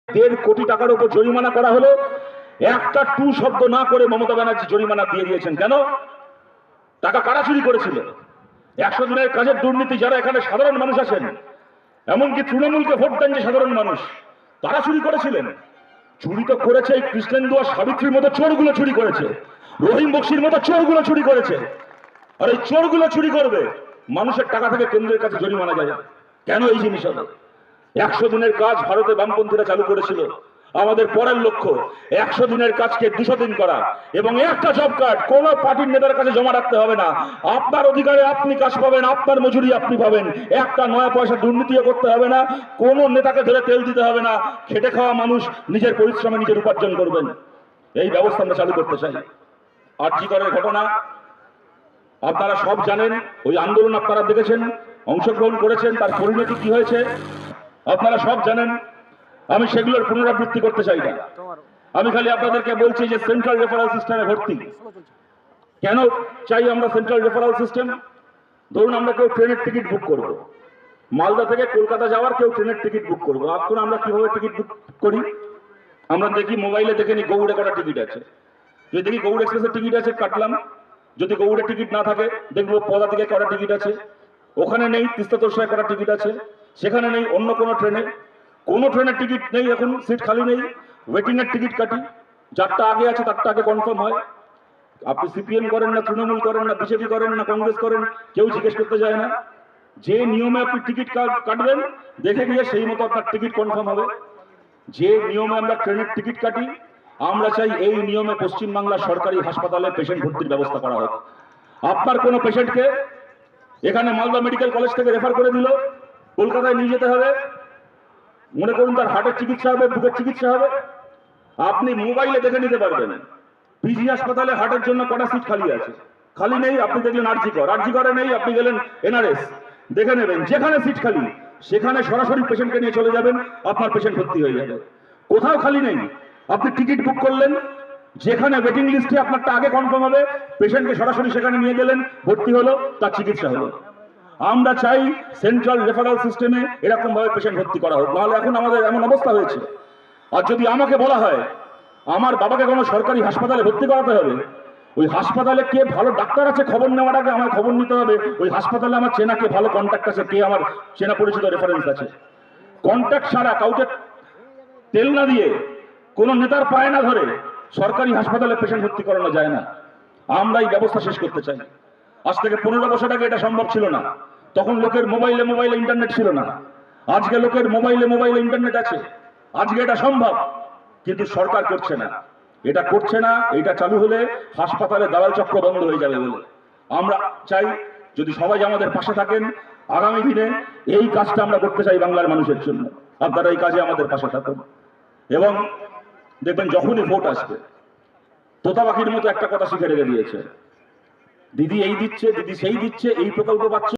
1.5 কোটি টাকার উপর জরিমানা করা হলো, একটা টু শব্দ না করে মমতা ব্যানার্জি জরিমানা দিয়ে দিয়েছেন। কেন? টাকা কারা চুরি করেছিল? 100 দিনের কাজের দুর্নীতি যারা এখানে সাধারণ মানুষ আছেন, এমনকি তৃণমূলকে ভোট দেন যে সাধারণ মানুষ, তারা চুরি করেছিলেন। চুরি তো করেছে এই কৃষ্ণেন্দু আর সাবিত্রীর মতো চোরগুলো চুরি করেছে, রহিম বক্সির মতো চোরগুলো চুরি করেছে। আর এই চোরগুলো চুরি করবে, মানুষের টাকা থেকে কেন্দ্রের কাছে জরিমানা যায়। কেন এই জিনিস হবে? 100 দিনের কাজ ভারতে বামপন্থীরা চালু করেছিল। আমাদের পরের লক্ষ্য 100 দিনের কাজকে 200 দিন করা, এবং একটা জব কার্ড কোন পার্টির নেতার কাছে জমা রাখতে হবে না। আপনার অধিকারে আপনি কাজ পাবেন, আপনার মজুরি আপনি পাবেন। একটা নয়া পয়সা দুর্নীতিও করতে হবে না, কোন নেতাকে ধরে তেল দিতে হবে না। খেটে খাওয়া মানুষ নিজের পরিশ্রমে নিজের উপার্জন করবেন। এই ব্যবস্থা আমরা চালু করতে চাই। আরজি করের ঘটনা আপনারা সব জানেন, ওই আন্দোলন আপনারা দেখেছেন, অংশগ্রহণ করেছেন, তার পরিণতি কি হয়েছে আপনারা সব জানেন। আমি সেগুলোর পুনরাবৃত্তি করতে চাই না। আমি খালি আপনাদেরকে বলছি যে সেন্ট্রাল রেফারেল সিস্টেমে ভর্তি কেন চাই আমরা। সেন্ট্রাল রেফারেল সিস্টেম, ধরুন আমরা কেউ ট্রেনের টিকিট বুক করব, মালদা থেকে কলকাতা যাওয়ার কেউ ট্রেনের টিকিট বুক করবো। এখন আমরা কিভাবে টিকিট বুক করি? আমরা দেখি মোবাইলে দেখে নি গৌড়ে কটা টিকিট আছে। যদি দেখি গৌড় এক্সপ্রেসের টিকিট আছে, কাটলাম। যদি গৌড়ের টিকিট না থাকে, দেখবো পদা থেকে কটা টিকিট আছে, ওখানে নেই। তিস্তা তোরসায় কটা টিকিট আছে, সেখানে নেই। অন্য কোনো ট্রেনের টিকিট নেই, এখন সিট খালি নেই, ওয়েটিং এর টিকিট কাটি। যারটা আগে আছে তারটা আগে কনফার্ম হয়। আপনি সিপিএম করেন না, তৃণমূল করেন না, বিজেপি করেন না, কংগ্রেস করেন, কেউ জিজ্ঞেস করতে যায় না। যে নিয়মে আপনি টিকিট কাটবেন, দেখে গিয়ে সেই মতো আপনার টিকিট কনফার্ম হবে। যে নিয়মে আমরা ট্রেনের টিকিট কাটি, আমরা চাই এই নিয়মে পশ্চিমবাংলার সরকারি হাসপাতালে পেশেন্ট ভর্তির ব্যবস্থা করা হোক। আপনার কোনো পেশেন্টকে এখানে মালদা মেডিকেল কলেজ থেকে রেফার করে দিল, কলকাতায় নিয়ে যেতে হবে। মনে করুন তার হার্টের চিকিৎসা হবে, বুকের চিকিৎসা হবে, আপনি মোবাইলে দেখে নিতে পারবেন পিজি হাসপাতালে হার্টের জন্য কটা সিট খালি আছে। খালি নেই, আপনি দেখলেন আরজি করে নেই, আপনি গেলেন এনআরএস, দেখে নেবেন। যেখানে সিট খালি সেখানে সরাসরি পেশেন্টকে নিয়ে চলে যাবেন, আপনার পেশেন্ট ভর্তি হয়ে যাবে। কোথাও খালি নেই, আপনি টিকিট বুক করলেন, যেখানে ওয়েটিং লিস্টে আপনারটা আগে কনফার্ম হবে, পেশেন্টকে সরাসরি সেখানে নিয়ে গেলেন, ভর্তি হলো, তার চিকিৎসা হলো। আমরা চাই সেন্ট্রাল রেফারেল সিস্টেমে এরকম ভাবে পেশেন্ট ভর্তি করা হোক। নাহলে এখন আমাদের এমন অবস্থা হয়েছে, আর যদি আমাকে বলা হয় আমার বাবাকে কোনো সরকারি হাসপাতালে ভর্তি করাতে হবে, ওই হাসপাতালে কে ভালো ডাক্তার আছে খবর নেওয়ার আগে আমার খবর নিতে হবে ওই হাসপাতালে আমার চেনা কে ভালো কন্ট্যাক্ট আছে, কে আমার চেনা পরিচিত রেফারেন্স আছে। কন্ট্যাক্ট ছাড়া, কাউকে তেল না দিয়ে, কোন নেতার পায় না ধরে সরকারি হাসপাতালে পেশেন্ট ভর্তি করানো যায় না। আমরা এই ব্যবস্থা শেষ করতে চাই। আজ থেকে 15 বছর আগে এটা সম্ভব ছিল না। তখন লোকের মোবাইলে ইন্টারনেট ছিল না। আজকে লোকের মোবাইলে ইন্টারনেট আছে, আজকে এটা সম্ভব। কিন্তু সরকার করছে না, এটা করছে না। এটা চালু হলে হাসপাতালে দালাল চক্র বন্ধ হয়ে যাবে বলে আমরা চাই। যদি সবাই আমাদের পাশে থাকেন, আগামী দিনে এই কাজটা আমরা করতে চাই বাংলার মানুষের জন্য। আপনারা এই কাজে আমাদের পাশে থাকুন, এবং দেখবেন যখনই ভোট আসবে, তোতা পাখির মতো একটা কথা শিখে রেখে দিয়েছে, দিদি এই দিচ্ছে, দিদি সেই দিচ্ছে, এই প্রকল্প পাচ্ছে।